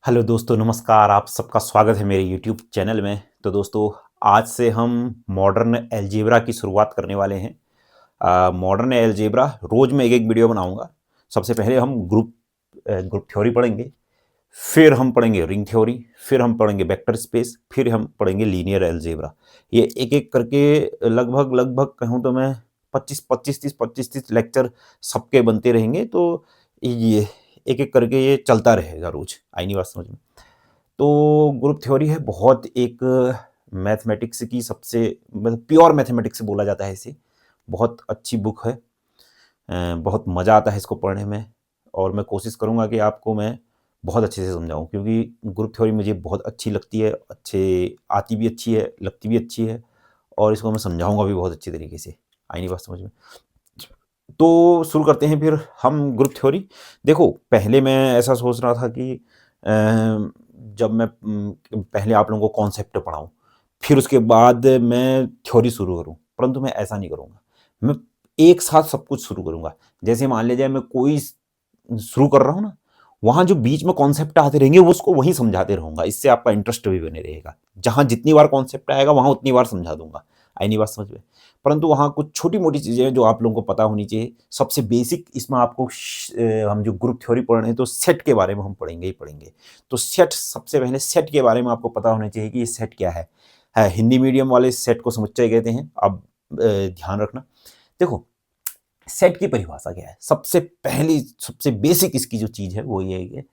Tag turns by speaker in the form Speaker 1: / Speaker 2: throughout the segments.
Speaker 1: Hello दोस्तों, नमस्कार। आप सबका स्वागत है मेरे यूट्यूब चैनल में। तो दोस्तों, आज से हम मॉडर्न अलजेब्रा की शुरुआत करने वाले हैं। मॉडर्न अलजेब्रा रोज़ मैं एक-एक वीडियो बनाऊंगा। सबसे पहले हम ग्रुप थ्योरी पढ़ेंगे, फिर हम पढ़ेंगे रिंग थ्योरी, फिर हम पढ़ेंगे वेक्टर स्पेस, फिर हम पढ़ेंगे लीनियर अलजेब्रा। ये एक-एक करके लगभग कहूँ तो मैं 25-30 लेक्चर सबके बनते रहेंगे। तो ये एक-एक करके ये चलता रहेगा रोज़। आई नहीं बात समझ में? तो ग्रुप थ्योरी है बहुत एक मैथमेटिक्स की सबसे मतलब प्योर मैथमेटिक्स बोला जाता है इसे। बहुत अच्छी बुक है। बहुत मज़ा आता है इसको पढ़ने में और मैं कोशिश करूँगा कि आपको मैं बहुत अच्छे से समझाऊँ, क्योंकि ग्रुप थ्योरी मुझे बहुत अच्छी लगती है, आती भी अच्छी है, लगती भी अच्छी है और इसको मैं समझाऊँगा भी बहुत अच्छी तरीके से। आई नहीं बात समझ में? तो शुरू करते हैं फिर हम ग्रुप थ्योरी। देखो, पहले मैं ऐसा सोच रहा था कि जब मैं पहले आप लोगों को कॉन्सेप्ट पढ़ाऊँ, फिर उसके बाद मैं थ्योरी शुरू करूँ, परंतु मैं ऐसा नहीं करूँगा। मैं एक साथ सब कुछ शुरू करूँगा। जैसे मान लीजिए मैं कोई शुरू कर रहा हूँ ना, वहाँ जो बीच में कॉन्सेप्ट आते रहेंगे वो उसको वहीं समझाते रहूँगा। इससे आपका इंटरेस्ट भी बने रहेगा। जहाँ जितनी बार कॉन्सेप्ट आएगा वहाँ उतनी बार समझा दूँगा। आई नहीं बात समझ में? परंतु वहाँ कुछ छोटी-मोटी चीज़ें हैं जो आप लोगों को पता होनी चाहिए। सबसे बेसिक इसमें आपको हम जो ग्रुप थ्योरी पढ़ रहे हैं तो सेट के बारे में हम पढ़ेंगे ही पढ़ेंगे। तो सेट, सबसे पहले सेट के बारे में आपको पता होना चाहिए कि ये सेट क्या है। हिंदी मीडियम वाले सेट को समुच्चय कहते हैं। अब ध्यान रखना। देखो, सेट की परिभाषा क्या है? सबसे पहली सबसे बेसिक इसकी जो चीज़ है वो ये है कि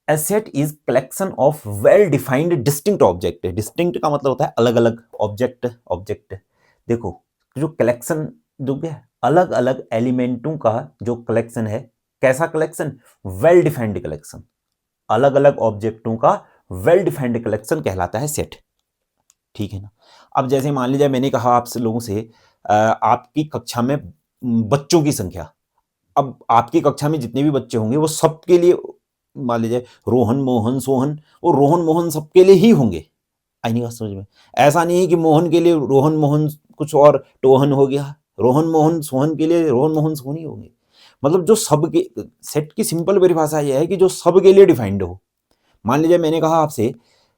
Speaker 1: A set is collection of well defined distinct object। Distinct का मतलब होता है अलग अलग ऑब्जेक्ट। देखो, जो कलेक्शन जो क्या है, अलग अलग एलिमेंटों का जो कलेक्शन है। कैसा कलेक्शन? Well defined collection. अलग अलग ऑब्जेक्टों का वेल डिफाइंड कलेक्शन कहलाता है सेट। ठीक है ना? अब जैसे मान लीजिए मैंने कहा आपसे लोगों से आपकी कक्षा में बच्चों की संख्या। अब आपकी कक्षा में जितने भी बच्चे होंगे वो सबके लिए, मान लीजिए रोहन, मोहन, सोहन, वो रोहन, मोहन सबके लिए ही होंगे। आई नहीं बात समझ में? ऐसा नहीं है कि मोहन के लिए रोहन, मोहन कुछ और टोहन हो गया। रोहन, मोहन, सोहन के लिए रोहन, मोहन, सोहन ही होंगे। मतलब जो सबके सेट की सिंपल परिभाषा यह है कि जो सबके लिए डिफाइंड हो। मान लीजिए मैंने कहा आपसे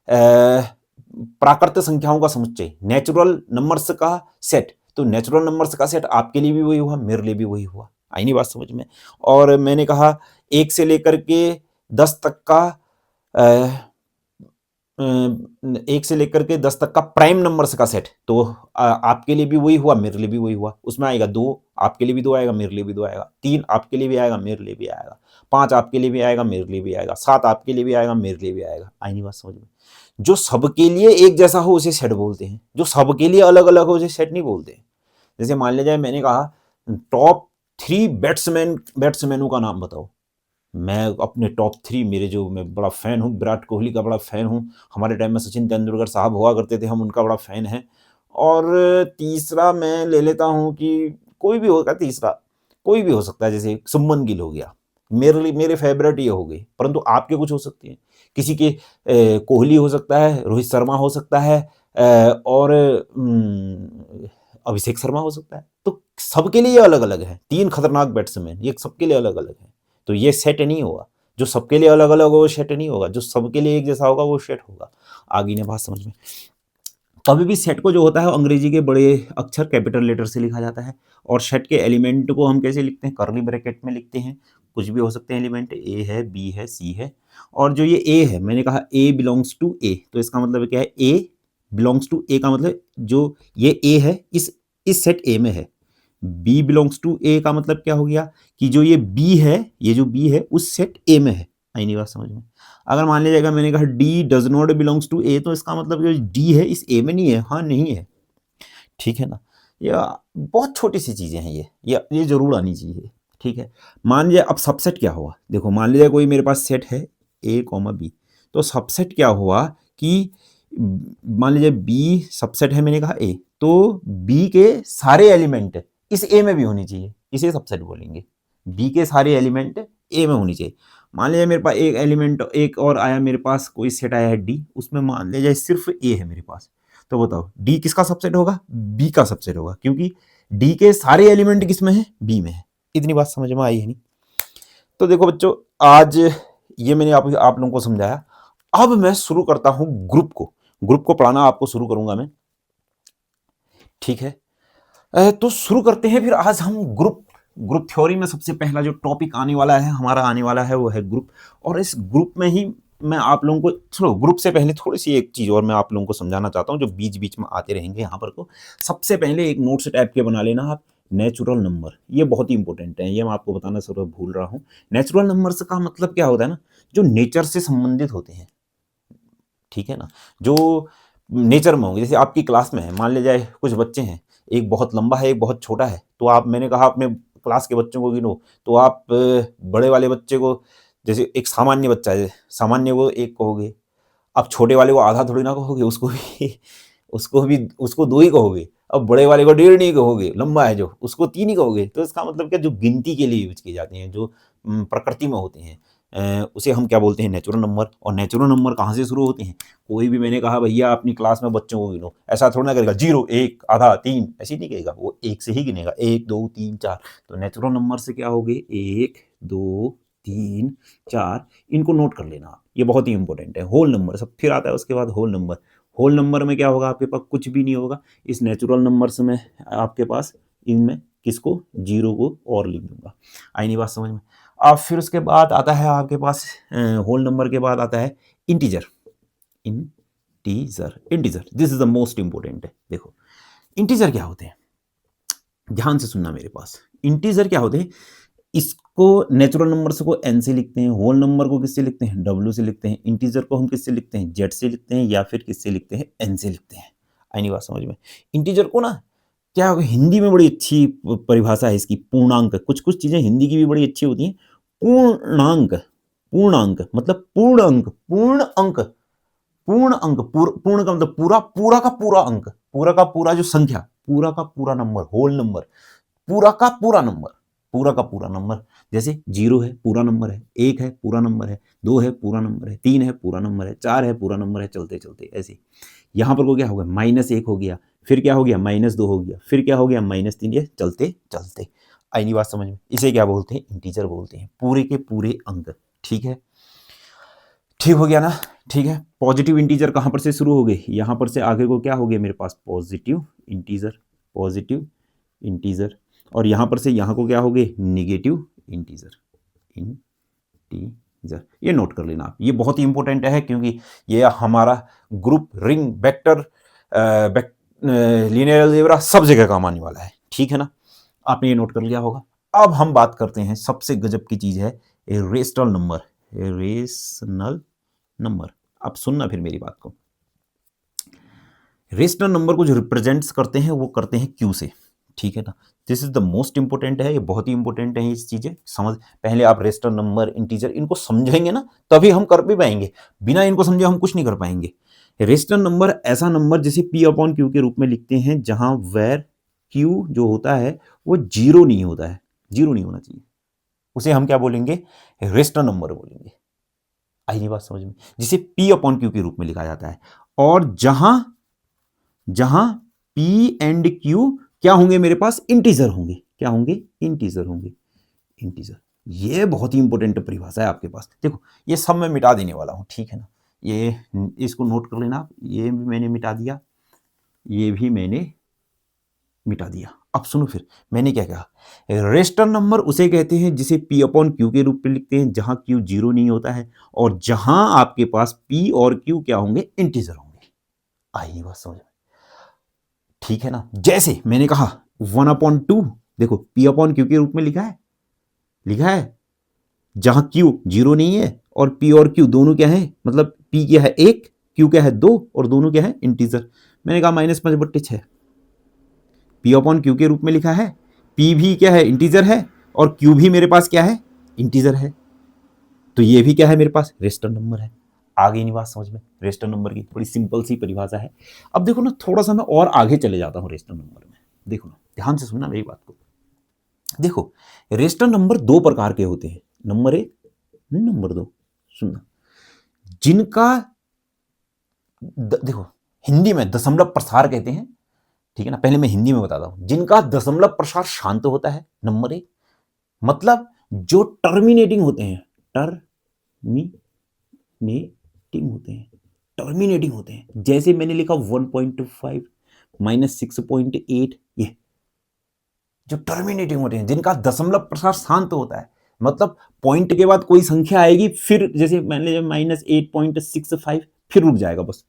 Speaker 1: प्राकृत संख्याओं का समुच्चय, नेचुरल नंबर्स का सेट। तो नेचुरल नंबर्स का सेट आपके लिए भी वही हुआ, मेरे लिए भी वही हुआ। आई नहीं बात समझ में? और मैंने कहा 1 से लेकर के 10 तक का 1 से लेकर के 10 तक का प्राइम नंबर्स का सेट। तो आपके लिए भी वही हुआ, मेरे लिए भी वही हुआ। उसमें आएगा 2, आपके लिए भी 2 आएगा, मेरे लिए भी 2 आएगा। 3 आपके लिए भी आएगा, मेरे लिए भी आएगा। 5 आपके लिए भी आएगा, मेरे लिए भी आएगा। 7 आपके लिए भी आएगा, मेरे लिए भी आएगा। आई नहीं बात समझ में? जो सबके लिए एक जैसा हो उसे सेट बोलते हैं, जो सबके लिए अलग अलग हो उसे सेट नहीं बोलते। जैसे मान लीजिए मैंने कहा टॉप 3 बैट्समैनों का नाम बताओ। मैं अपने टॉप 3, मेरे जो, मैं बड़ा फ़ैन हूँ, विराट कोहली का बड़ा फ़ैन हूँ। हमारे टाइम में सचिन तेंदुलकर साहब हुआ करते थे, हम उनका बड़ा फ़ैन हैं। और तीसरा मैं ले लेता हूँ कि कोई भी होगा तीसरा, कोई भी हो सकता है। जैसे शुभमन गिल हो गया, मेरे लिए मेरे फ़ेवरेट ये हो गए, परंतु आपके कुछ हो सकती हैं। किसी के कोहली हो सकता है, रोहित शर्मा हो सकता है, और अभिषेक शर्मा हो सकता है। तो सबके लिए अलग-अलग है। 3 खतरनाक बैट्समैन, ये सबके लिए अलग-अलग है। तो ये सेट नहीं होगा। जो सबके लिए अलग-अलग होगा वो सेट नहीं होगा। जो सबके लिए एक जैसा होगा वो सेट होगा। आगे नहीं बात समझ में? कभी भी सेट को जो होता है अंग्रेजी के बड़े अक्षर कैपिटल लेटर से लिखा जाता है। और सेट के एलिमेंट को हम कैसे लिखते हैं? कर्ली ब्रैकेट में लिखते हैं। कुछ भी हो सकते हैं एलिमेंट, ए है, बी है, सी है। और जो ये ए है, मैंने कहा ए बिलोंग्स टू ए, तो इसका मतलब क्या है? ए बिलोंग्स टू ए का मतलब जो ये ए है इस सेट ए में है। बी बिलोंग्स टू ए का मतलब क्या हो गया कि जो ये बी है, ये जो बी है उस सेट ए में है। आई नहीं बात समझ में? अगर मान लीजिएगा मैंने कहा D does not belongs to A, तो इसका मतलब जो डी है इस ए में नहीं है। हाँ, नहीं है। ठीक है ना? या बहुत छोटी सी चीजें हैं ये जरूर आनी चाहिए। ठीक है? मान लीजिए अब सबसेट क्या हुआ? देखो, मान लीजिए कोई मेरे पास सेट है ए कॉमा बी, तो सबसेट क्या हुआ कि मान लीजिए बी सबसेट है, मैंने कहा ए, तो बी के सारे एलिमेंट इस ए में भी होनी चाहिए, इसे सबसेट बोलेंगे। बी के सारे एलिमेंट ए में होनी चाहिए। मान लीजिए मेरे पास एक एलिमेंट एक और आया, मेरे पास कोई सेट आया है डी, उसमें मान लीजिए सिर्फ ए है मेरे पास। तो बताओ डी किसका सबसेट होगा? बी का सबसेट होगा, क्योंकि डी के सारे एलिमेंट किस में है? बी में है। इतनी बात समझ में आई है नहीं? तो देखो बच्चों, आज ये मैंने आप लोगों को समझाया। अब मैं शुरू करता हूं ग्रुप को पढ़ाना आपको शुरू करूंगा मैं, ठीक है। तो शुरू करते हैं फिर। आज हम ग्रुप ग्रुप थ्योरी में सबसे पहला जो टॉपिक आने वाला है हमारा, आने वाला है वो है ग्रुप। और इस ग्रुप में ही मैं आप लोगों को, चलो ग्रुप से पहले थोड़ी सी एक चीज और मैं आप लोगों को समझाना चाहता हूं जो बीच बीच में आते रहेंगे यहाँ पर को। सबसे पहले एक नोट्स टाइप के बना लेना आप, नेचुरल नंबर। ये बहुत ही इंपॉर्टेंट है, ये मैं आपको बताना जरूर भूल रहा हूँ। नेचुरल नंबर्स का मतलब क्या होता है ना, जो नेचर से संबंधित होते हैं, ठीक है ना। जो नेचर में होंगे, जैसे आपकी क्लास में है, मान ले जाए कुछ बच्चे हैं, एक बहुत लंबा है एक बहुत छोटा है, तो आप, मैंने कहा अपने क्लास के बच्चों को गिनो, तो आप बड़े वाले बच्चे को, जैसे एक सामान्य बच्चा है, सामान्य को एक कहोगे, अब छोटे वाले को आधा थोड़ी ना कहोगे, उसको दो ही कहोगे। अब बड़े वाले को डेढ़ नहीं कहोगे, लंबा है जो, उसको तीन ही कहोगे। तो इसका मतलब क्या, जो गिनती के लिए यूज किए जाते हैं, जो प्रकृति में होते हैं, उसे हम क्या बोलते हैं, नेचुरल नंबर। और नेचुरल नंबर कहाँ से शुरू होते हैं, कोई भी, मैंने कहा भैया अपनी क्लास में बच्चों को गिनो, ऐसा थोड़ा ना करेगा, 0 1 आधा 3 ऐसे नहीं कहेगा, वो एक से ही गिनेगा, 1 2 3 4। तो नेचुरल नंबर से क्या हो गए, 1 2 3 4, इनको नोट कर लेना आप, ये बहुत ही इंपॉर्टेंट है। होल नंबर सब फिर आता है उसके बाद, होल नंबर। होल नंबर में क्या होगा, आपके पास कुछ भी नहीं होगा। इस नेचुरल नंबर्स में आपके पास, इनमें किसको, 0 को और लिख दूंगा। आई नहीं बात समझ में। अब फिर उसके बाद आता है आपके पास, होल नंबर के बाद आता है integer. Integer this is the most important है। देखो इंटीजर क्या होते हैं, ध्यान से सुनना मेरे पास। इंटीजर क्या होते हैं, इसको नेचुरल नंबर्स को n से लिखते हैं, होल नंबर को किससे लिखते हैं, w से लिखते हैं, इंटीजर को हम किससे लिखते हैं, z से लिखते हैं, या फिर किससे लिखते हैं, n से लिखते हैं। आई नहीं बात समझ में। इंटीजर को ना, क्या हिंदी में बड़ी अच्छी परिभाषा है इसकी, पूर्णांक। कुछ कुछ चीजें हिंदी की भी बड़ी अच्छी होती हैं। पूर्णांक, पूर्णांक मतलब पूर्ण अंक, पूर्ण अंक, पूर्ण अंक, पूर्ण का मतलब पूरा, पूरा का पूरा अंक, पूरा का पूरा जो संख्या, पूरा का पूरा नंबर, होल नंबर, पूरा का पूरा नंबर, पूरा का पूरा नंबर। जैसे 0 है पूरा नंबर है, 1 है पूरा नंबर है, 2 है पूरा नंबर है, 3 है पूरा नंबर है, 4 है पूरा नंबर है, चलते चलते ऐसे। यहां पर को क्या होगा, -1 हो गया, फिर क्या हो गया, -2 हो गया, फिर क्या हो गया, -3, ये चलते चलते। आई नहीं बात समझ में। इसे क्या बोलते हैं, इंटीजर बोलते हैं, पूरे के पूरे अंक। ठीक है, ठीक हो गया ना। ठीक है, पॉजिटिव इंटीजर कहां पर से शुरू हो गए, यहां पर से आगे को क्या हो गया मेरे पास, पॉजिटिव इंटीजर, पॉजिटिव इंटीजर। और यहां पर से यहां को क्या हो गए, निगेटिव इंटीजर, इंटीजर। ये नोट कर लेना आप, ये बहुत ही इंपॉर्टेंट है, क्योंकि ये हमारा group, ring, vector, linear algebra सब जगह काम आने वाला है। ठीक है ना, आपने ये नोट कर लिया होगा। अब हम बात करते हैं, सबसे गजब की चीज है रेशनल नंबर, रेशनल नंबर। अब सुनना फिर मेरी बात को। रेशनल नंबर को जो रिप्रेजेंट्स करते हैं वो करते हैं क्यू से। ठीक है ना, this is the most important है, ये बहुत ही इंपॉर्टेंट है ये चीजें समझ। पहले आप रेशनल नंबर, इंटीजर, इनको समझेंगे ना तभी हम कर भी पाएंगे, बिना इनको समझे हम कुछ नहीं कर पाएंगे। रेशनल नंबर ऐसा नंबर जिसे पी अपॉन क्यू के रूप में लिखते हैं, जहां वेर क्यू जो होता है वो 0 नहीं होता है, 0 नहीं होना चाहिए, उसे हम क्या बोलेंगे, रेशनल नंबर बोलेंगे। आई नहीं बात समझ में, जिसे पी अपॉन क्यू के रूप में लिखा जाता है। और जहां जहां पी एंड क्यू क्या होंगे मेरे पास, इंटीजर होंगे। क्या होंगे, इंटीजर होंगे, इंटीजर। ये बहुत ही इंपॉर्टेंट परिभाषा है आपके पास। देखो ये सब मैं मिटा देने वाला हूं, ठीक है ना, ये इसको नोट कर लेना आप। ये भी मैंने मिटा दिया, ये भी मैंने मिटा दिया। अब सुनो फिर मैंने क्या कहा, रेशनल नंबर उसे कहते हैं जिसे पी अपॉन क्यू के रूप में लिखते हैं, जहां क्यू 0 नहीं होता है, और जहां आपके पास पी और क्यू क्या होंगे, इंटीजर होंगे। आई बात समझ में, ठीक है ना। जैसे मैंने कहा 1/2, देखो पी अपॉन क्यू के रूप में लिखा है, लिखा है, जहां क्यू 0 नहीं है और पी और क्यू दोनों क्या है, मतलब पी क्या है 1, क्यू क्या है 2, और दोनों क्या है, इंटीजर। मैंने कहा -5/6, पी अपॉन क्यू के रूप में लिखा है, पी भी क्या है, इंटीजर है, और क्यू भी मेरे पास क्या है, इंटीजर है। तो ये भी क्या है मेरे पास, रेशनल नंबर है। आ गई नहीं बात समझ में, रेशनल नंबर की बड़ी सिंपल सी परिभाषा है। अब देखो ना, थोड़ा सा मैं और आगे चले जाता हूं रेशनल नंबर में। देखो ना, ध्यान से सुनना मेरी बात को। देखो रेशनल नंबर 2 प्रकार के होते हैं, नंबर 1, नंबर 2। सुनना, जिनका देखो हिंदी में दशमलव प्रसार कहते हैं, ठीक है ना। पहले मैं हिंदी में बताता हूं, जिनका दशमलव प्रसार शांत होता है, नंबर 1। मतलब जो टर्मिनेटिंग होते हैं, टर्मिनेटिंग टर्मिनेटिंग होते हैं, टर्मिनेटिंग होते हैं। जैसे मैंने लिखा 1.5 माइनस 6.8, ये जो टर्मिनेटिंग होते हैं, जिनका दशमलव प्रसार शांत होता है, मतलब पॉइंट के बाद कोई संख्या आएगी फिर, जैसे मान लीजिए माइनस 8.65, फिर रुक जाएगा बस।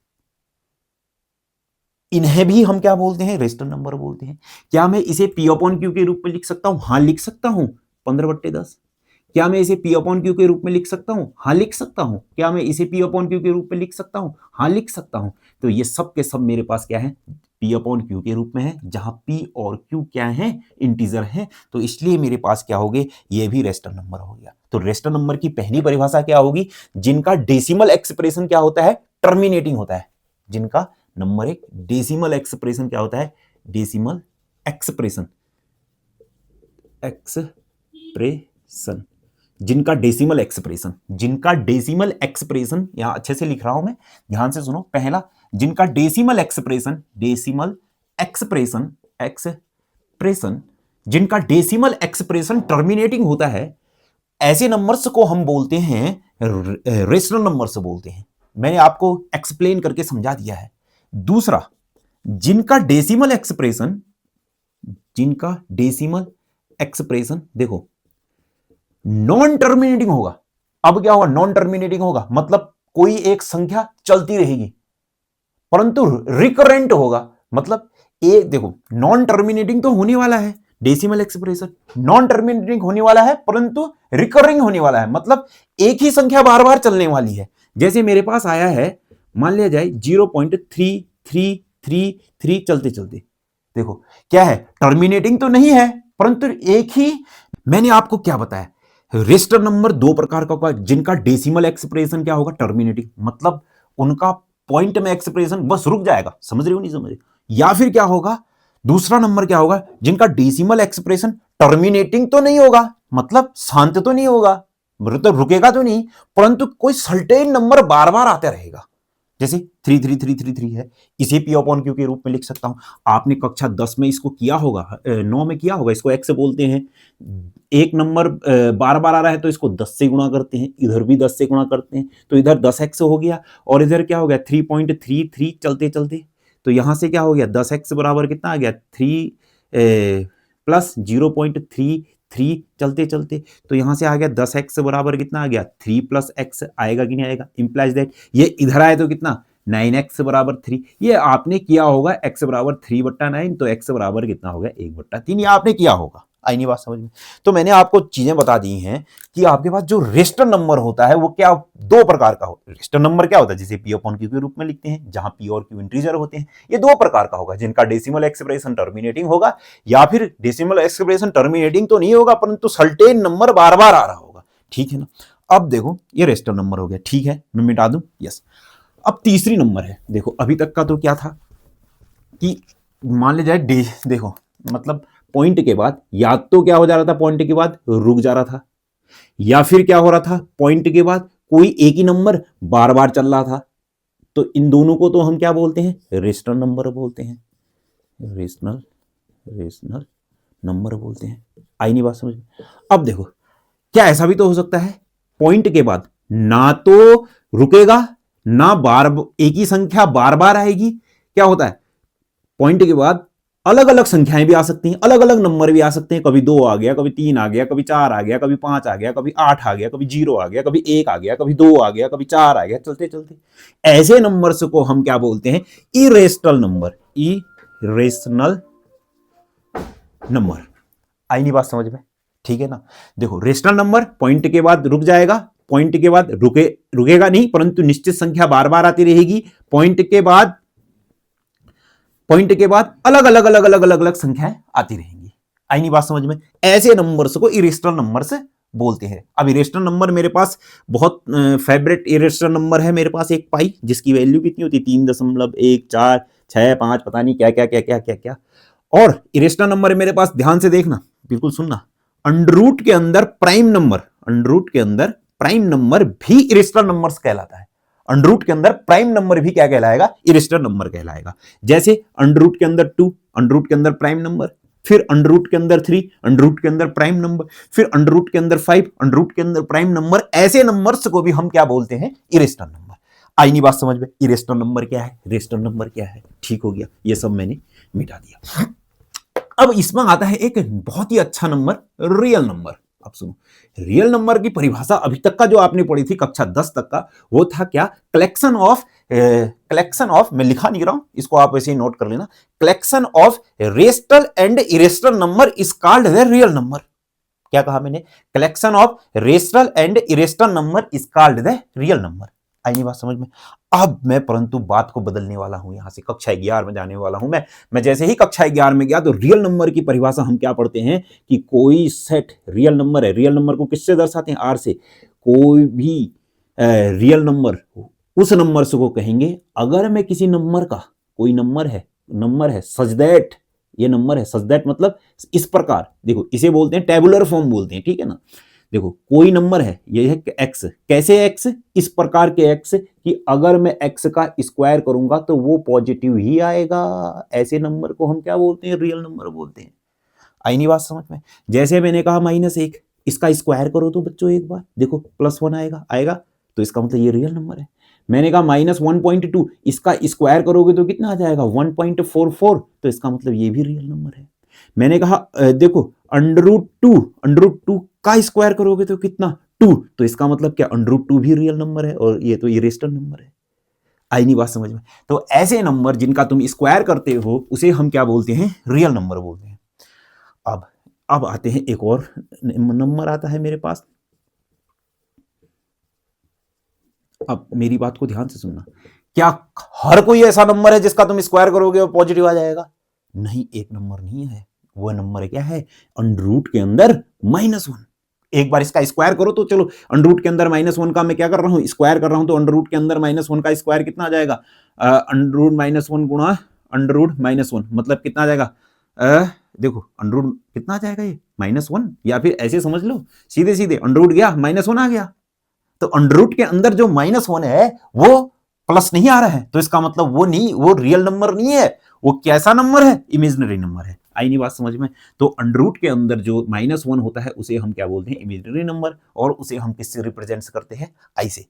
Speaker 1: इन्हें भी हम क्या बोलते हैं? रेशनल नंबर बोलते हैं। क्या मैं इसे P अपॉन Q के रूप में लिख सकता हूं? हाँ लिख सकता हूं, 15/10। क्या मैं इसे P अपॉन Q के रूप में लिख सकता हूं? हाँ लिख सकता हूं। क्या मैं इसे P अपॉन Q के रूप में लिख सकता हूं? हाँ लिख सकता हूं। तो ये सब के सब मेरे पास क्या है? P अपॉन Q के रूप में है, जहां P और Q क्या है? इंटीजर है। तो इसलिए मेरे पास क्या हो गए? ये भी रेशनल नंबर हो गया। तो रेशनल नंबर की पहली परिभाषा क्या होगी? जिनका डेसिमल एक्सप्रेशन क्या होता है? टर्मिनेटिंग होता है। जिनका नंबर एक डेसिमल एक्सप्रेशन क्या होता है? डेसिमल एक्सप्रेशन, एक्सप्रेशन, जिनका डेसिमल एक्सप्रेशन, जिनका डेसिमल एक्सप्रेशन, यहां अच्छे से लिख रहा हूं मैं, ध्यान से सुनो। पहला, जिनका decimal expression, decimal expression, expression, जिनका डेसिमल एक्सप्रेशन टर्मिनेटिंग होता है, ऐसे नंबर्स को हम बोलते हैं रेशनल नंबर्स बोलते हैं। मैंने आपको एक्सप्लेन करके समझा दिया है। दूसरा, जिनका डेसिमल एक्सप्रेशन, जिनका डेसिमल एक्सप्रेशन देखो नॉन टर्मिनेटिंग होगा। अब क्या होगा? नॉन टर्मिनेटिंग होगा, मतलब कोई एक संख्या चलती रहेगी परंतु रिकरेंट होगा। मतलब एक देखो, नॉन टर्मिनेटिंग तो होने वाला है, डेसिमल एक्सप्रेशन नॉन टर्मिनेटिंग होने वाला है परंतु रिकरिंग होने वाला है, मतलब एक ही संख्या बार बार चलने वाली है। जैसे मेरे पास आया है, मान लिया जाए 0.3333 चलते चलते, देखो क्या है? टर्मिनेटिंग तो नहीं है परंतु एक ही। मैंने आपको क्या बताया? रेशनल नंबर दो प्रकार का होगा, जिनका डेसिमल एक्सप्रेशन क्या होगा? टर्मिनेटिंग, मतलब उनका पॉइंट में एक्सप्रेशन बस रुक जाएगा। समझ रहे हो नहीं समझ रहे? या फिर क्या होगा? दूसरा नंबर क्या होगा? जिनका डेसिमल एक्सप्रेशन टर्मिनेटिंग तो नहीं होगा, मतलब शांत तो नहीं होगा, मतलब रुकेगा तो नहीं, परंतु कोई सर्टेन नंबर बार बार आता रहेगा। जैसे 33333 है, इसे P अपॉन Q के रूप में लिख सकता हूं। आपने कक्षा 10 में इसको किया होगा, 9 में किया होगा। इसको x बोलते हैं। एक नंबर बार बार आ रहा है तो इसको 10 से गुणा करते हैं, इधर भी 10 से गुणा करते हैं, तो इधर 10x हो गया और इधर क्या हो गया? 3.33 चलते चलते, तो यहां से क्या हो गया? 10x बराबर कितना आ गया? 3 प्लस 0.33 चलते चलते, तो यहां से आ गया 10x बराबर कितना आ गया? 3 प्लस x आएगा कि नहीं आएगा? इंप्लाइज दैट ये इधर आए तो कितना? 9x बराबर 3। ये आपने किया होगा, x बराबर 3/9, तो x बराबर कितना हो गया? 1/3। ये आपने किया होगा। आई नहीं बात समझ में? तो मैंने आपको चीजें बता दी हैं कि आपके पास जो रेशनल नंबर होता है वो क्या दो प्रकार का होता है। रेशनल नंबर क्या होता है? जिसे P अपॉन Q के रूप में लिखते हैं, जहां P और Q इंटीजर होते हैं। ये दो प्रकार का होगा, जिनका डेसिमल एक्सप्रेशन टर्मिनेटिंग होगा, या फिर डेसिमल एक्सप्रेशन टर्मिनेटिंग तो नहीं होगा परंतु सर्टेन नंबर बार बार आ रहा होगा। ठीक है ना? अब देखो ये रेशनल नंबर हो गया। ठीक है, मैं मिटा दूं, यस। अब तीसरी नंबर है। देखो अभी तक का तो क्या था कि मान ले जाए देखो मतलब पॉइंट के बाद या तो क्या हो जा रहा था? पॉइंट के बाद रुक जा रहा था, या फिर क्या हो रहा था? पॉइंट के बाद कोई एक ही नंबर बार बार चल रहा था। तो इन दोनों को तो हम क्या बोलते हैं? रेशनल नंबर बोलते हैं। रेशनल नंबर बोलते हैं। आई नहीं बात समझ में? अब देखो, क्या ऐसा भी तो हो सकता है पॉइंट के बाद ना तो रुकेगा ना बार एक ही संख्या बार बार आएगी? क्या होता है? पॉइंट के बाद अलग अलग संख्याएं भी आ सकती हैं, अलग अलग नंबर भी आ सकते हैं। कभी 2 आ गया, कभी 3 आ गया, कभी 4 आ गया, कभी 5 आ गया, कभी 8 आ गया, कभी 0 आ गया, कभी 1 आ गया, कभी 2 आ गया, कभी 4 आ गया, चलते चलते। ऐसे नंबर्स को हम क्या बोलते हैं? Irrational number. Irrational number. आई नहीं बात समझ में? ठीक है ना? देखो रेशनल नंबर पॉइंट के बाद रुक जाएगा, पॉइंट के बाद रुकेगा नहीं परंतु निश्चित संख्या बार बार आती रहेगी। पॉइंट के बाद अलग अलग अलग अलग अलग अलग संख्याएं आती रहेंगी। आई नहीं बात समझ में? ऐसे नंबर्स को इरेशनल नंबर्स बोलते हैं। अब इरेशनल नंबर मेरे पास बहुत फेवरेट इरेशनल नंबर है मेरे पास, एक पाई, जिसकी वैल्यू कितनी होती है? 3.14565, पता नहीं क्या क्या क्या क्या क्या क्या। और इरेशनल नंबर मेरे पास, ध्यान से देखना, बिल्कुल सुनना, अंडररूट के अंदर प्राइम नंबर, अंडररूट के अंदर प्राइम नंबर भी इरेशनल नंबर्स कहलाता है। अंडररूट के अंदर प्राइम नंबर भी क्या कहलाएगा? इरेशनल नंबर कहलाएगा। जैसे अंडररूट के अंदर 2, अंडररूट के अंदर प्राइम नंबर, फिर अंडररूट के अंदर 3, अंडररूट के अंदर प्राइम नंबर, फिर अंडररूट के अंदर 5, अंडररूट के अंदर प्राइम नंबर। ऐसे नंबर्स को भी हम क्या बोलते हैं? Irrational number. आई नहीं बात समझ में? इरेशनल नंबर क्या है, रेशनल नंबर क्या है, ठीक हो गया, ये सब मैंने मिटा दिया। अब इसमें आता है एक बहुत ही अच्छा नंबर, रियल नंबर। अब सुनो, रियल नंबर की परिभाषा अभी तक का जो आपने पढ़ी थी कक्षा 10 तक का, वो था क्या? कलेक्शन ऑफ, मैं लिखा नहीं रहा हूं, इसको आप वैसे ही नोट कर लेना। Collection of rational and irrational number is called the real number. क्या कहा मैंने? Collection of rational and irrational number is called the real number. आई नहीं बात समझ में? अब मैं परंतु बात को बदलने वाला हूं, यहां से कक्षा 11 में जाने वाला हूं। मैं जैसे ही कक्षा 11 में गया तो रियल नंबर की परिभाषा हम क्या पढ़ते हैं कि कोई सेट रियल नंबर है। रियल नंबर को किससे दर्शाते हैं? आर से। कोई भी रियल नंबर उस नंबर से को कहेंगे अगर मैं किसी नंबर का, कोई नंबर है सच दैट, ये नंबर है सच दैट मतलब इस प्रकार, देखो इसे बोलते हैं टेबुलर फॉर्म बोलते हैं, ठीक है ना। देखो कोई नंबर है, ये है एक्स, कैसे एक्स? इस प्रकार के एक्स कि अगर मैं एक्स का स्क्वायर करूंगा तो वो पॉजिटिव ही आएगा। ऐसे नंबर को हम क्या बोलते हैं? रियल नंबर बोलते हैं। आई नहीं बात समझ में? जैसे मैंने कहा -1, इसका स्क्वायर करो तो बच्चों एक बार देखो +1 आएगा, तो इसका मतलब ये रियल नंबर है। मैंने कहा -1.2, इसका स्क्वायर करोगे तो कितना आ जाएगा? 1.44, तो इसका मतलब ये भी रियल नंबर है। मैंने कहा देखो √2 का स्क्वायर करोगे तो कितना? 2, तो इसका मतलब क्या? √2 भी रियल नंबर है और ये तो इरेशनल नंबर है। आई नहीं बात समझ में? तो ऐसे नंबर जिनका तुम स्क्वायर करते हो उसे हम क्या बोलते हैं? रियल नंबर बोलते हैं। अब आते हैं, एक और नंबर आता है मेरे पास। अब मेरी बात को ध्यान से सुनना। क्या हर कोई ऐसा नंबर है जिसका तुम स्क्वायर करोगे और पॉजिटिव आ जाएगा? नहीं, एक नंबर नहीं है। वो नंबर क्या है? अंडर के अंदर -1। एक बार इसका स्क्वायर करो तो चलो, अंडर के अंदर -1 का मैं क्या कर रहा हूं? स्क्वायर कर रहा हूं, तो अंडर के अंदर -1 का स्क्वायर कितना आ जाएगा? अंडर -1 गुणा अंडर -1 मतलब कितना आ जाएगा? देखो अंडर कितना आ जाएगा? ये -1, या फिर ऐसे समझ लो सीधे सीधे, अंडर गया -1 आ गया, तो अंडर के अंदर जो -1 है वो प्लस नहीं आ रहा है, तो इसका मतलब वो नहीं, वो रियल नंबर नहीं है। वो कैसा नंबर है? इमेजिनरी नंबर है। आई नहीं बात समझ में? तो अंडर के अंदर जो -1 होता है उसे हम क्या बोलते हैं? इमेजिनरी नंबर, और उसे हम किससे रिप्रेजेंट करते हैं? आई से।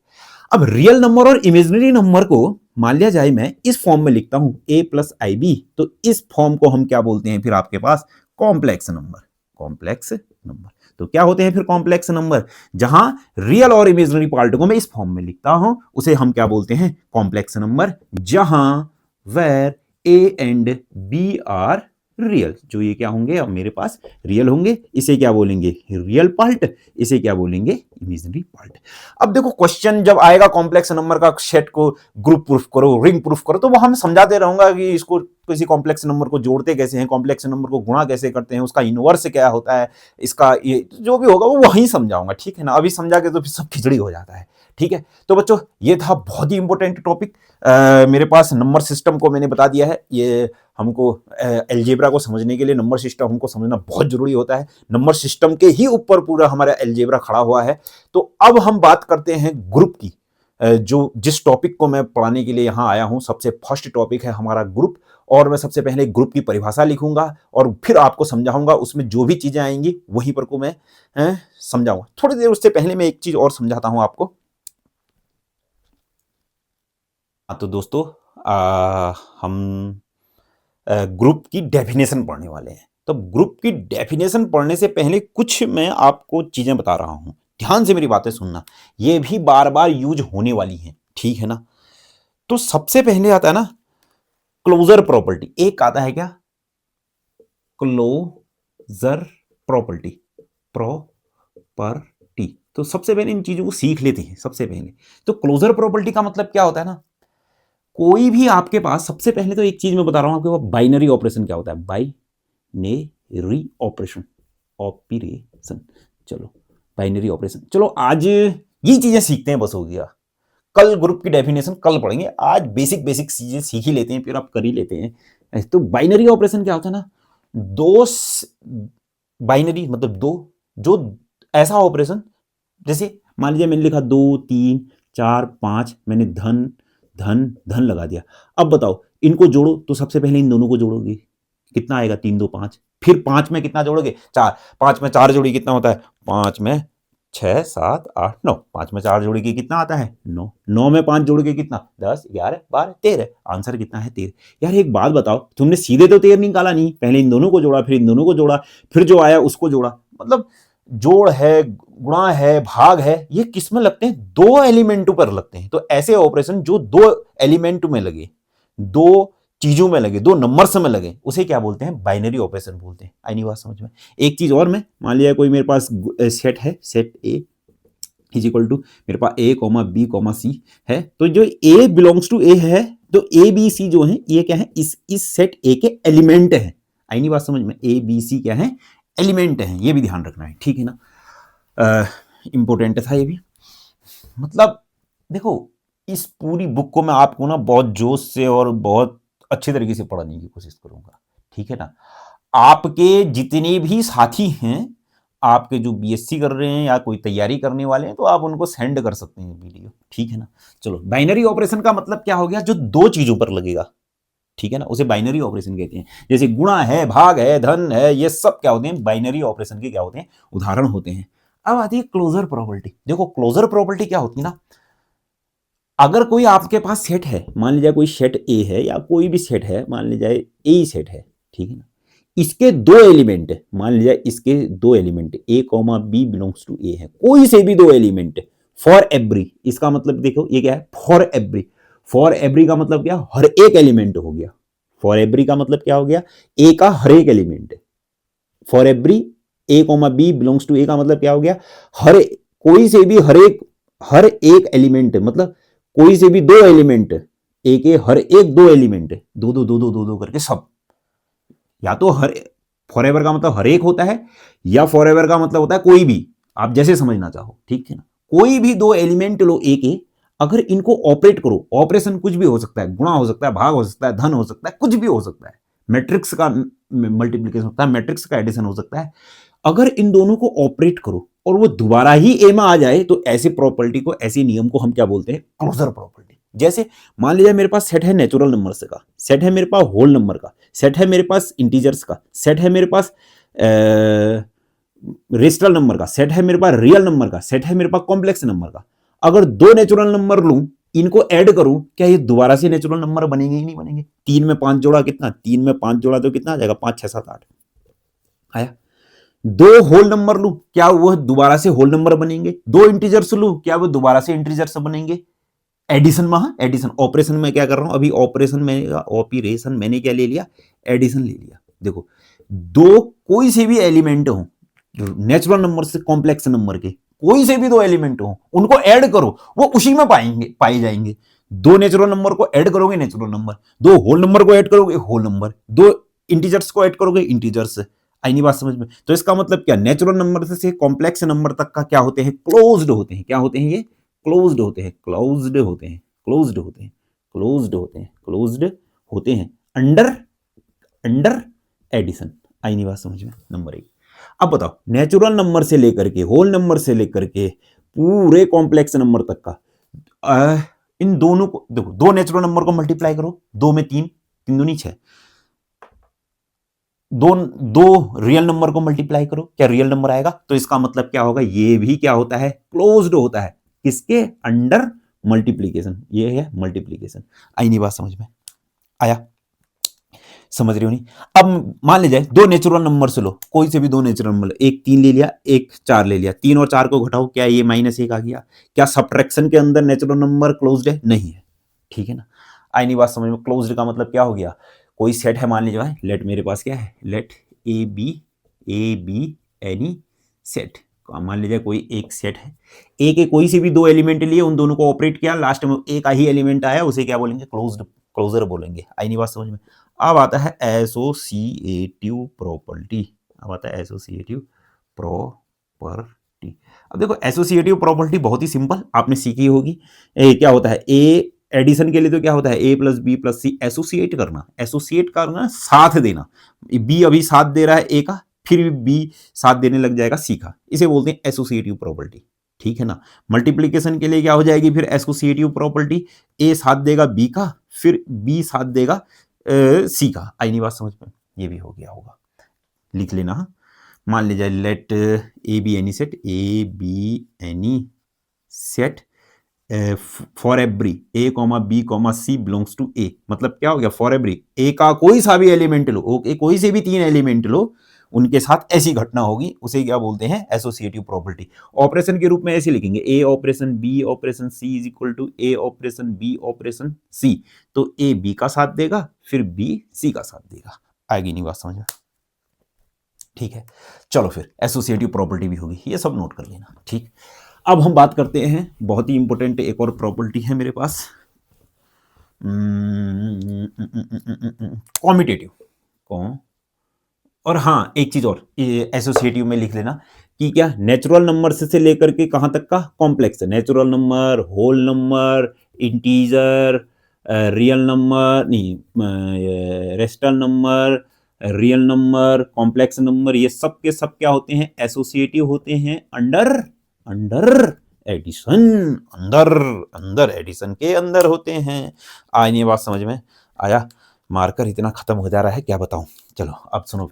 Speaker 1: अब रियल नंबर और इमेजिनरी नंबर को मान लिया जाए मैं इस फॉर्म में लिखता हूं a + ib, तो इस फॉर्म को हम क्या बोलते हैं फिर आपके पास? Complex number. कॉम्प्लेक्स नंबर तो क्या होते हैं फिर कॉम्प्लेक्स नंबर? जहां रियल और इमेजिनरी पार्ट को मैं इस फॉर्म में लिखता हूं उसे हम क्या बोलते हैं? Complex number. जहां where A and B are real, जो ये क्या होंगे अब मेरे पास? रियल होंगे। इसे क्या बोलेंगे? Real part. इसे क्या बोलेंगे? Imaginary part. अब देखो क्वेश्चन जब आएगा कॉम्प्लेक्स नंबर का, सेट को ग्रुप प्रूफ करो, रिंग प्रूफ करो, तो वो हम समझाते रहूंगा कि इसको किसी कॉम्प्लेक्स नंबर को जोड़ते कैसे हैं, कॉम्प्लेक्स नंबर को गुणा कैसे करते हैं, उसका इनवर्स क्या होता है, इसका ये जो भी होगा वो वहीं समझाऊंगा, ठीक है ना। अभी समझा के तो फिर सब खिचड़ी हो जाता है, ठीक है। तो बच्चों ये था बहुत ही इंपॉर्टेंट टॉपिक। मेरे पास नंबर सिस्टम को मैंने बता दिया है। ये हमको अलजेब्रा को समझने के लिए नंबर सिस्टम हमको समझना बहुत जरूरी होता है। नंबर सिस्टम के ही ऊपर पूरा हमारा अलजेब्रा खड़ा हुआ है। तो अब हम बात करते हैं ग्रुप की। जो जिस टॉपिक को मैं पढ़ाने के लिए यहाँ आया हूँ, सबसे फर्स्ट टॉपिक है हमारा ग्रुप, और मैं सबसे पहले ग्रुप की परिभाषा लिखूंगा और फिर आपको समझाऊंगा। उसमें जो भी चीजें आएंगी वहीं पर को मैं समझाऊंगा। थोड़ी देर उससे पहले मैं एक चीज और समझाता हूं आपको। तो दोस्तों हम ग्रुप की डेफिनेशन पढ़ने वाले हैं। तो ग्रुप की डेफिनेशन पढ़ने से पहले कुछ मैं आपको चीजें बता रहा हूं, ध्यान से मेरी बातें सुनना। ये भी बार बार यूज होने वाली हैं, ठीक है ना। तो सबसे पहले आता है ना क्लोजर प्रॉपर्टी। एक आता है क्या? Closure property. प्रॉपर्टी तो सबसे पहले इन चीजों को सीख लेते हैं। सबसे पहले तो क्लोजर प्रॉपर्टी का मतलब क्या होता है ना, कोई भी आपके पास, सबसे पहले तो एक चीज मैं बता रहा हूं आपके पास, बाइनरी ऑपरेशन क्या होता है? Binary operation, operation. चलो बाइनरी ऑपरेशन, चलो आज ये चीजें सीखते हैं, बस हो गया। कल ग्रुप की डेफिनेशन कल पढ़ेंगे, आज बेसिक बेसिक चीजें सीख ही लेते हैं, फिर आप कर ही लेते हैं। तो बाइनरी ऑपरेशन क्या होता है ना, दो, बाइनरी मतलब दो, जो ऐसा ऑपरेशन, जैसे मान लीजिए मैंने लिखा 2 3 4 5, मैंने धन धन धन लगा दिया। अब बताओ इनको जोड़ो, तो सबसे पहले इन दोनों को जोड़ोगे, कितना आएगा? 3 2 5। फिर 5 में कितना जोड़ोगे? 4। 5 में 4 जोड़ी कितना होता है? 5 में 6 7 8 9, 5 में 4 जोड़ के कितना आता है 9, 9 में 5 जोड़ के कितना 10 11 12 13, आंसर कितना है 13। यार एक बात बताओ, तुमने सीधे तो 13 निकाला नहीं, पहले इन दोनों को जोड़ा, फिर इन दोनों को जोड़ा, फिर जो आया उसको जोड़ा। मतलब जोड़ है, गुणा है, भाग है, ये किस में लगते हैं, दो एलिमेंटों पर लगते हैं। तो ऐसे ऑपरेशन जो दो एलिमेंट में लगे, दो चीजों में लगे, दो नंबर्स में लगे, उसे क्या बोलते हैं, बाइनरी ऑपरेशन बोलते हैं। आई नहीं बात समझ में। एक चीज और, मैं मान लिया कोई मेरे पास सेट है, set A is equal to मेरे पास A comma B comma C है, तो जो ए बिलोंग्स टू ए है, तो ए बी सी जो है ये क्या है, इस सेट ए के एलिमेंट है। आई नहीं बात समझ में, ए बी सी क्या है, एलिमेंट है, ये भी ध्यान रखना है, ठीक है ना। इंपॉर्टेंट था ये भी। मतलब देखो, इस पूरी बुक को मैं आपको ना बहुत जोश से और बहुत अच्छे तरीके से पढ़ाने की कोशिश करूंगा, ठीक है ना। आपके जितने भी साथी हैं, आपके जो बीएससी कर रहे हैं या कोई तैयारी करने वाले हैं, तो आप उनको सेंड कर सकते हैं वीडियो, ठीक है ना। चलो, बाइनरी ऑपरेशन का मतलब क्या हो गया, जो दो चीजों पर लगेगा, ठीक है ना, उसे बाइनरी ऑपरेशन कहते हैं। जैसे गुणा है, भाग है, धन है, ये सब क्या होते हैं, बाइनरी ऑपरेशन के क्या होते हैं, उदाहरण होते हैं। अब आती है क्लोजर प्रॉपर्टी। देखो क्लोजर प्रॉपर्टी क्या होती है ना, अगर कोई आपके पास सेट है, मान लीजिए कोई सेट ए है या कोई भी सेट है, मान लीजिए ए सेट है, ठीक है ना, इसके दो एलिमेंट, मान लीजिए इसके दो element A comma B belongs to A है, कोई से भी दो एलिमेंट फॉर एवरी, इसका मतलब देखो ये क्या है, फॉर एवरी। फॉर एवरी का मतलब क्या, हर एक एलिमेंट हो गया। फॉर एवरी का मतलब क्या हो गया, ए का हर एक element. For every A comma B belongs to A का मतलब क्या हो गया, कोई से भी हर एक एलिमेंट, मतलब कोई से भी दो एलिमेंट, ए के हर एक दो एलिमेंट, दो दो दो दो दो दो करके सब। या तो हर फॉरएवर का मतलब हर एक होता है, या फॉरएवर का मतलब होता है कोई भी, आप जैसे समझना चाहो, ठीक है ना। कोई भी दो एलिमेंट लो ए के, अगर इनको ऑपरेट करो, ऑपरेशन कुछ भी हो सकता है, गुणा हो सकता है, भाग हो सकता है, धन हो सकता है, कुछ भी हो सकता है, मैट्रिक्स का मल्टीप्लीकेशन होता है, मैट्रिक्स का एडिशन हो सकता है। अगर इन दोनों को ऑपरेट करो और वो दोबारा ही ए में आ जाए, तो ऐसी प्रॉपर्टी को, ऐसी नियम को हम क्या बोलते हैं, क्लोजर प्रॉपर्टी। जैसे मान लीजिए मेरे पास सेट है नेचुरल नंबर्स का, सेट है मेरे पास होल नंबर का, सेट है मेरे पास इंटीजर्स का, सेट है मेरे पास रेशनल नंबर का, सेट है मेरे पास रियल नंबर का, सेट है मेरे पास कॉम्प्लेक्स नंबर का। अगर दो नेचुरल नंबर लूं, इनको ऐड करूं, क्या ये दोबारा से नेचुरल नंबर बनेंगे ही नहीं बनेंगे। 3 में 5 जोड़ा कितना, 3 में 5 जोड़ा तो कितना आ जाएगा, 5 6 7 8 आया। दो होल नंबर लूं, क्या वह दोबारा से होल नंबर बनेंगे। दो इंटीजर्स लूं, क्या वो दोबारा से इंटीजर्स बनेंगे। एडिशन में, एडिशन ऑपरेशन में क्या कर रहा हूं अभी, ऑपरेशन में ऑपरेशन मैंने क्या ले लिया, एडिशन ले लिया। देखो, दो कोई से भी एलिमेंट हो, नेचुरल नंबर से कॉम्प्लेक्स नंबर के कोई से भी दो एलिमेंट हो, उनको ऐड करो, वो उसी में पाए जाएंगे। दो नेचुरल नंबर को ऐड करोगे, नेचुरल नंबर, दो होल नंबर को ऐड करोगे, होल नंबर, दो इंटीजर्स को ऐड करोगे, इंटीजर्स। आई नहीं बात समझ में। तो इसका मतलब क्या, नेचुरल नंबर से कॉम्प्लेक्स नंबर तक का क्या होते हैं, क्लोज्ड होते हैं। क्या होते हैं ये, क्लोज्ड होते हैं, क्लोज्ड होते हैं, क्लोज्ड होते हैं, क्लोज्ड होते हैं, क्लोज्ड होते हैं, अंडर अंडर एडिशन। आई नहीं बात समझ में, नंबर 1। अब बताओ, नेचुरल नंबर से लेकर के, होल नंबर से लेकर के, पूरे कॉम्प्लेक्स नंबर तक का, इन दोनों को देखो, दो नेचुरल नंबर को मल्टीप्लाई करो, 2 में 3, 3 दूनी 6, दो रियल नंबर को मल्टीप्लाई करो, क्या रियल नंबर आएगा। तो इसका मतलब क्या होगा, ये भी क्या होता है, क्लोज्ड होता है, किसके अंडर, मल्टीप्लीकेशन। ये है मल्टीप्लीकेशन। आई नहीं बात समझ में, आया, समझ रहे हो नहीं। अब मान लीजिए दो नेचुरल नंबर से लो, कोई से भी दो नेचुरल नंबर, एक 3 ले लिया, एक 4 ले लिया, 3 और 4 को घटाओ, क्या ये -1 आ गया। क्या सब्ट्रैक्शन के अंदर नेचुरल नंबर क्लोज्ड है, नहीं है, ठीक है ना। आई नहीं बात समझ में। क्लोज्ड का मतलब क्या हो गया, कोई सेट है, मान लीजिए लेट मेरे पास क्या है, let A B any set, मान लीजिए कोई एक सेट है, ए के कोई से भी दो एलिमेंट लिए, उन दोनों को ऑपरेट किया, लास्ट में ए का ही एलिमेंट आया, उसे क्या बोलेंगे, क्लोजर बोलेंगे। आई नहीं बात समझ में। अब आता है एसोसिएटिव प्रॉपर्टी। अब आता है एसोसिएटिव प्रॉपर्टी। अब देखो, एसोसिएटिव प्रॉपर्टी बहुत ही सिंपल, आपने सीखी होगी। क्या होता है, ए एडिशन के लिए तो क्या होता है, ए प्लस बी प्लस सी, एसोसिएट करना, साथ देना। बी अभी साथ दे रहा है ए का, फिर बी साथ देने लग जाएगा सी का, इसे बोलते हैं एसोसिएटिव प्रॉपर्टी, ठीक है ना। मल्टीप्लीकेशन के लिए क्या हो जाएगी फिर एसोसिएटिव प्रॉपर्टी, ए साथ देगा बी का, फिर बी साथ देगा सी का। आई नहीं बात समझ में, ये भी हो गया होगा, लिख लेना। मान लीजिए let A B any set, A B any set for every A comma B comma C belongs to A. मतलब क्या हो गया, फॉर एवरी ए का कोई सा भी एलिमेंट लो, ओके, कोई से भी 3 एलिमेंट लो, उनके साथ ऐसी घटना होगी, उसे क्या बोलते हैं, एसोसिएटिव प्रॉपर्टी। ऑपरेशन के रूप में ऐसे लिखेंगे, A operation B operation C is equal to A operation B operation C. तो ए बी का साथ देगा, फिर बी सी का साथ देगा। आएगी नहीं बात समझ में? ठीक है, चलो फिर एसोसिएटिव प्रॉपर्टी भी होगी, ये सब नोट कर लेना। ठीक, अब हम बात करते हैं, बहुत ही इंपॉर्टेंट एक और प्रॉपर्टी है मेरे पास, कॉम्यूटेटिव। और हाँ, एक चीज और एसोसिएटिव में लिख लेना कि क्या, नेचुरल नंबर से लेकर के कहां तक का कॉम्प्लेक्स है, natural number, whole number, integer, real number नहीं, rational number, real number, complex number, ये सब के सब क्या होते हैं, एसोसिएटिव होते हैं अंडर एडिशन। अंदर एडिशन के अंदर होते हैं। आज ये बात समझ में आया? मार्कर इतना खत्म हो जा रहा है, क्या बताऊं। चलो अब सुनो,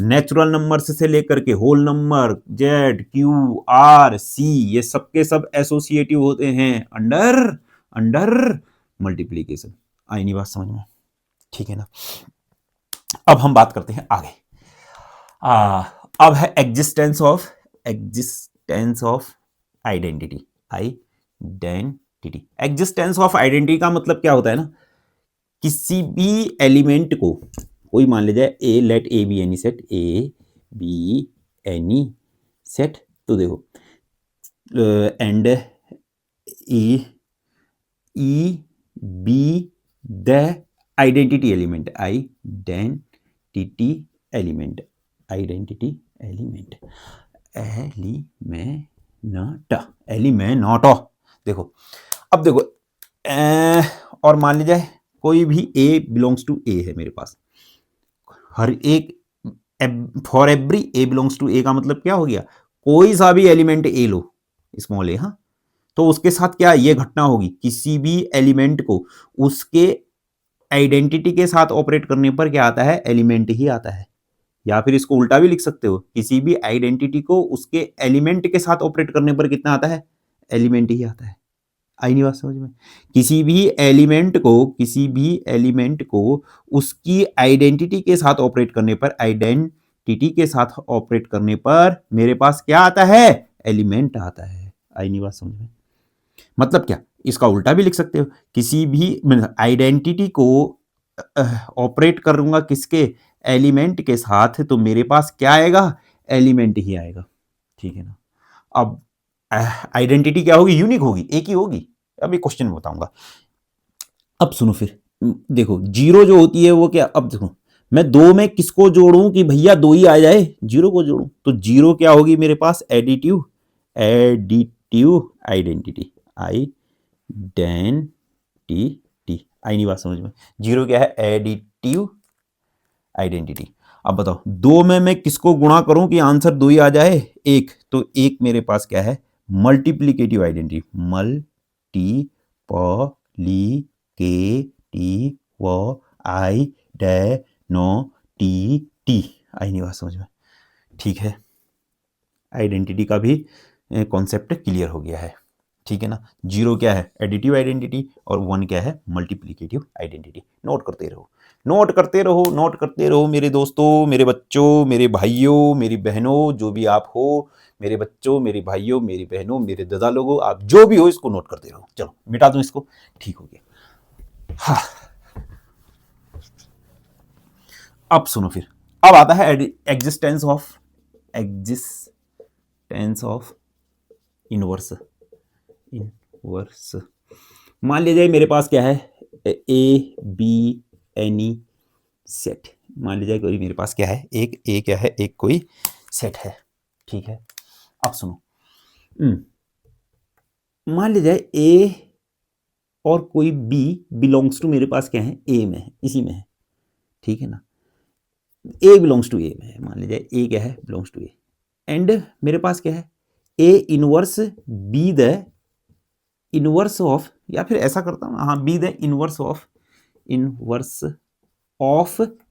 Speaker 1: नेचुरल नंबर से लेकर के whole number, Z, Q, R, C, ये सब के सब एसोसिएटिव होते हैं अंडर मल्टीप्लीकेशन। आई नहीं बात समझ में? ठीक है ना। अब हम बात करते हैं आगे। अब है existence of identity. Existence of identity का मतलब क्या होता है ना, किसी भी एलिमेंट को, कोई मान लीजिए A, let A B any set, A B any set, तो देखो and E be the identity element, element. देखो, अब देखो, और मान लीजिए कोई भी ए बिलोंग्स टू ए है मेरे पास, हर एक, for every A belongs to A का मतलब क्या हो गया, कोई सा भी एलिमेंट ए लो, स्मॉल ए, हाँ, तो उसके साथ क्या ये घटना होगी, किसी भी एलिमेंट को उसके आइडेंटिटी के साथ ऑपरेट करने पर क्या आता है, एलिमेंट ही आता है। या फिर इसको उल्टा भी लिख सकते हो, किसी भी आइडेंटिटी को उसके एलिमेंट के साथ ऑपरेट करने पर कितना आता है, एलिमेंट ही आता है। आई नहीं बात समझ में? किसी भी एलिमेंट को उसकी आइडेंटिटी के साथ ऑपरेट करने पर, मेरे पास क्या आता है, एलिमेंट आता है। आई नहीं बात समझ में? मतलब क्या, इसका उल्टा भी लिख सकते हो, किसी भी आइडेंटिटी को ऑपरेट करूंगा किसके, एलिमेंट के साथ, तो मेरे पास क्या आएगा, एलिमेंट ही आएगा। ठीक है ना। अब आइडेंटिटी क्या होगी, यूनिक होगी, एक ही होगी। अभी क्वेश्चन में बताऊंगा। अब सुनो फिर, देखो जीरो जो होती है वो क्या, अब देखो मैं दो में किसको जोड़ूं कि भैया दो ही आ जाए, जीरो को जोड़ूं, तो जीरो क्या होगी मेरे पास, एडिटिव आइडेंटिटी, आई नहीं बात समझ में? जीरो क्या है, एडिटिव आइडेंटिटी। अब बताओ, दो में मैं किसको गुणा करूं कि आंसर दो ही आ जाए, एक, तो एक मेरे पास क्या है, मल्टीप्लीकेटिव आइडेंटिटी, आई नहीं बात समझ में? ठीक है, आइडेंटिटी का भी कॉन्सेप्ट क्लियर हो गया है। ठीक है ना। जीरो क्या है, एडिटिव आइडेंटिटी, और वन क्या है, मल्टीप्लीकेटिव आइडेंटिटी। नोट करते रहो मेरे दोस्तों, मेरे बच्चों, मेरे भाइयों, मेरी बहनों, जो भी आप हो, मेरे बच्चों, मेरे भाइयों, मेरी बहनों, मेरे दादा लोगों, आप जो भी हो, इसको नोट करते रहो। चलो मिटा दूं इसको, ठीक हो गया। हाँ, अब सुनो फिर, अब आता है एग्जिस्टेंस ऑफ इनवर्स। मान लीजिए मेरे पास क्या है, ए बी एनी सेट, मान लीजिए कोई मेरे पास क्या है, एक कोई सेट है। ठीक है, अब सुनो, मान लीजिए ए और कोई बी बिलोंग्स टू मेरे पास क्या है, ए में है, इसी में है। ठीक है ना, ए बिलोंग्स टू ए में है, मान लीजिए ए क्या है, बिलोंग्स टू ए, एंड मेरे पास क्या है, A inverse be the inverse of, या फिर ऐसा करता हूं, हाँ, बी द इनवर्स ऑफ,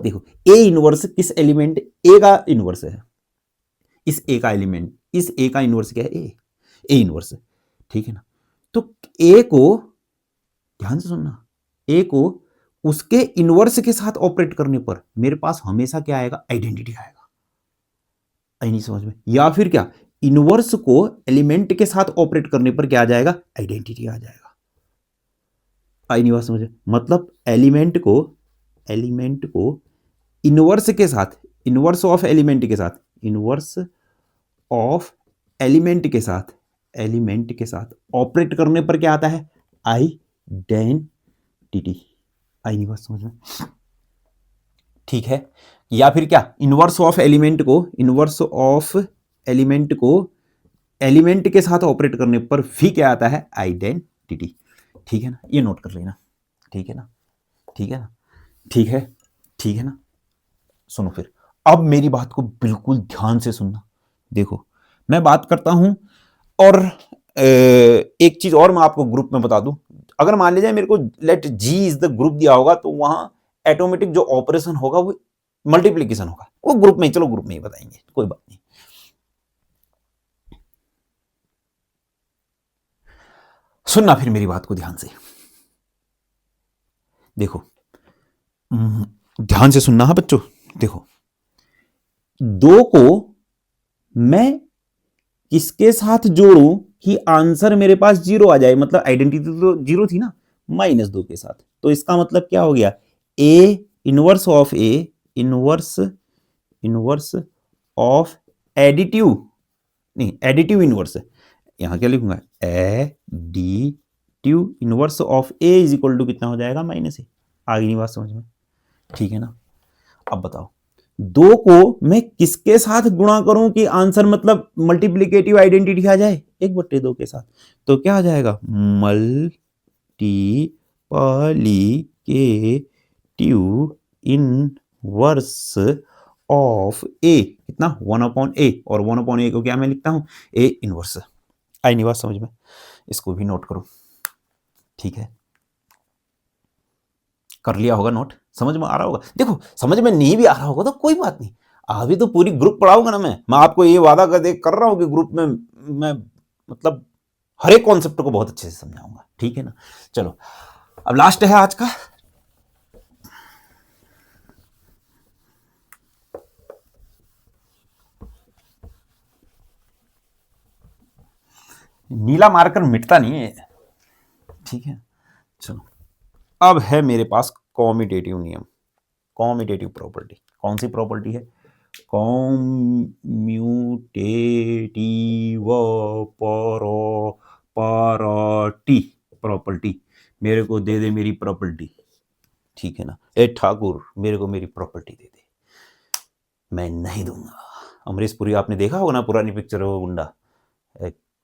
Speaker 1: देखो ए इनवर्स किस एलिमेंट, ए का इनवर्स है, इस ए का एलिमेंट, इस ए का इनवर्स क्या है, ए इनवर्स, ठीक है ना। तो ए को ध्यान से सुनना, ए को उसके इनवर्स के साथ ऑपरेट करने पर मेरे पास हमेशा क्या आएगा, आइडेंटिटी आएगा। आई नहीं समझ में? या फिर क्या, इनवर्स को एलिमेंट के साथ ऑपरेट करने पर क्या आ जाएगा, आइडेंटिटी आ जाएगा। आई नहीं बात समझ में? मतलब एलिमेंट को इनवर्स के साथ, इनवर्स ऑफ एलिमेंट के साथ, इनवर्स ऑफ एलिमेंट के साथ ऑपरेट करने पर क्या आता है, आइडेंटिटी। आई नहीं बात समझ में? ठीक है। या फिर क्या, इनवर्स ऑफ एलिमेंट को एलिमेंट के साथ ऑपरेट करने पर भी क्या आता है, आइडेंटिटी। ठीक है ना, ये नोट कर लेना। ठीक है ना, ठीक है ना, ठीक है, ठीक है ना। सुनो फिर, अब मेरी बात को बिल्कुल ध्यान से सुनना। देखो मैं बात करता हूं, और एक चीज और मैं आपको ग्रुप में बता दूं, अगर मान लीजिए मेरे को let G is the group दिया होगा, तो वहां ऑटोमेटिक जो ऑपरेशन होगा वो मल्टीप्लीकेशन होगा, वो ग्रुप में, चलो ग्रुप में ही बताएंगे, कोई बात नहीं। सुनना फिर मेरी बात को ध्यान से, देखो ध्यान से सुनना है बच्चों। देखो, दो को मैं किसके साथ जोड़ूं कि आंसर मेरे पास जीरो आ जाए, मतलब आइडेंटिटी तो जीरो थी ना, -2 के साथ। तो इसका मतलब क्या हो गया, A inverse of A, inverse of additive, नहीं एडिटिव इनवर्स, यहां क्या लिखूंगा, additive inverse of A is equal to कितना हो जाएगा, -a। आगे नहीं बात समझ में? ठीक है ना। अब बताओ, दो को मैं किसके साथ गुणा करूं कि आंसर मतलब मल्टीप्लीकेटिव आइडेंटिटी आ जाए, 1/2 के साथ। तो क्या आ जाएगा, मल्टीप्लीकेटिव इनवर्स ऑफ ए, कितना, 1/a, और 1/a को क्या मैं लिखता हूं, ए इनवर्स। आई नहीं बात समझ में? इसको भी नोट करो। ठीक है, कर लिया होगा नोट, समझ में आ रहा होगा। देखो समझ में नहीं भी आ रहा होगा तो कोई बात नहीं, अभी तो पूरी ग्रुप पढ़ाऊंगा ना मैं आपको ये वादा कर रहा हूं कि ग्रुप में मैं मतलब हर एक कॉन्सेप्ट को बहुत अच्छे से समझाऊंगा। ठीक है ना। चलो अब लास्ट है आज का, नीला मार्कर मिटता नहीं है। ठीक है, चलो अब है मेरे पास कॉम्यूटेटिव नियम, कॉम्यूटेटिव प्रॉपर्टी। कौन सी प्रॉपर्टी है, कॉम्यूटेटिव प्रॉपर्टी। मेरे को दे दे मेरी प्रॉपर्टी, ठीक है ना। ए ठाकुर मेरे को मेरी प्रॉपर्टी दे दे, मैं नहीं दूंगा। अमरीश पुरी आपने देखा होगा ना, पुरानी पिक्चर हो, गुंडा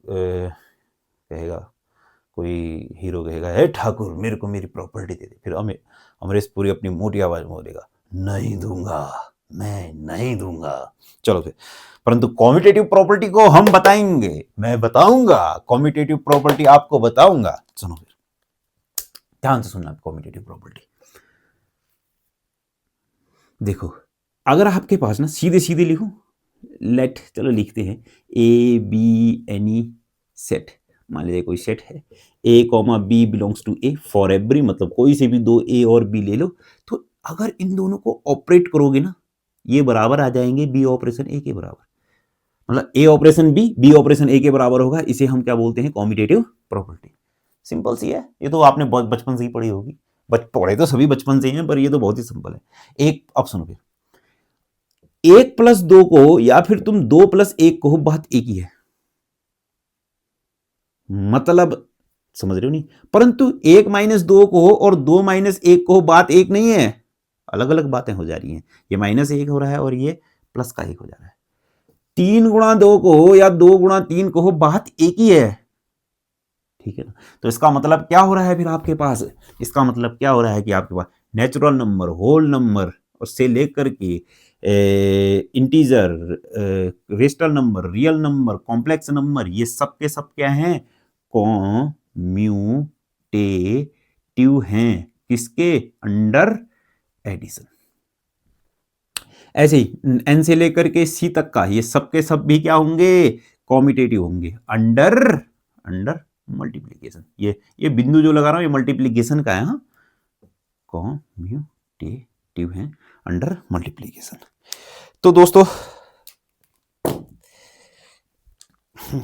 Speaker 1: कहेगा, कोई हीरो कहेगा, हे ठाकुर मेरे को मेरी प्रॉपर्टी दे दे, फिर अमरीश पुरी अपनी मोटी आवाज में बोलेगा, नहीं दूंगा, मैं नहीं दूंगा। चलो फिर, परंतु कॉम्यूटेटिव प्रॉपर्टी को हम बताएंगे, मैं बताऊंगा कॉम्यूटेटिव प्रॉपर्टी, आपको बताऊंगा। सुनो फिर ध्यान से सुनना कॉम्यूटेटिव प्रॉपर्टी। देखो अगर आपके पास ना सीधे सीधे लिखूं, लेट, चलो लिखते हैं ए बी एनी सेट, मान लीजिए कोई सेट है, A comma B belongs to A for every, मतलब कोई से भी दो ए और बी ले लो, तो अगर इन दोनों को ऑपरेट करोगे ना, ये बराबर आ जाएंगे बी ऑपरेशन ए के बराबर, मतलब ए ऑपरेशन बी ऑपरेशन ए के बराबर होगा। इसे हम क्या बोलते हैं, कॉम्यूटेटिव प्रॉपर्टी। सिंपल सी है, ये तो आपने बहुत बचपन से ही पढ़ी होगी, पढ़े तो सभी बचपन से ही हैं, पर ये तो बहुत ही सिंपल है। एक, अब सुनो फिर, 1+2 को या फिर तुम 2+1 को, बात एक ही है, मतलब समझ रहे हो नहीं, परंतु 1-2 को और 2-1 को, बात एक नहीं है, अलग अलग बातें हो जा रही हैं। ये -1 हो रहा है और ये +1 हो जा रहा है। 3×2 को या 2×3 को, बात एक ही है। ठीक है ना। तो इसका मतलब क्या हो रहा है फिर आपके पास, इसका मतलब क्या हो रहा है कि आपके पास नेचुरल नंबर, होल नंबर, और से लेकर के integer, rational number, real number, complex number, ये सब के सब क्या हैं, कॉम्यूटेटिव हैं, किसके अंडर, एडिशन। ऐसे ही एन से लेकर के सी तक का ये सब के सब भी क्या होंगे, कॉम्यूटेटिव होंगे अंडर अंडर मल्टीप्लीकेशन। ये बिंदु जो लगा रहा हूं ये मल्टीप्लीकेशन का है, हाँ, कॉम्यूटेटिव है अंडर मल्टीप्लीकेशन। तो दोस्तों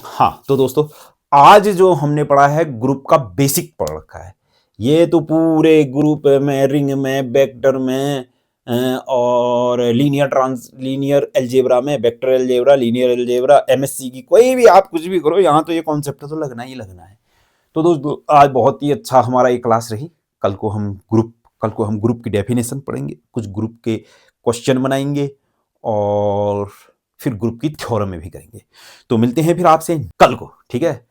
Speaker 1: हाँ, तो दोस्तों आज जो हमने पढ़ा है ग्रुप का बेसिक पढ़ रखा है। ये तो पूरे ग्रुप में, रिंग में, वेक्टर में और लीनियर अलजेब्रा में, vector algebra, linear algebra, MSc की कोई भी आप कुछ भी करो, यहाँ तो ये कॉन्सेप्ट तो लगना ही लगना है। तो दोस्तों आज बहुत ही अच्छा हमारा ये क्लास रही। कल को हम ग्रुप की डेफिनेशन पढ़ेंगे, कुछ ग्रुप के क्वेश्चन बनाएंगे और फिर ग्रुप की थ्योरम में भी करेंगे। तो मिलते हैं फिर आपसे कल को, ठीक है।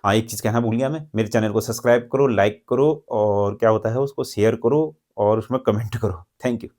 Speaker 1: हाँ, एक चीज कहना भूल गया मैं, मेरे चैनल को सब्सक्राइब करो, लाइक करो और क्या होता है उसको शेयर करो और उसमें कमेंट करो। Thank you.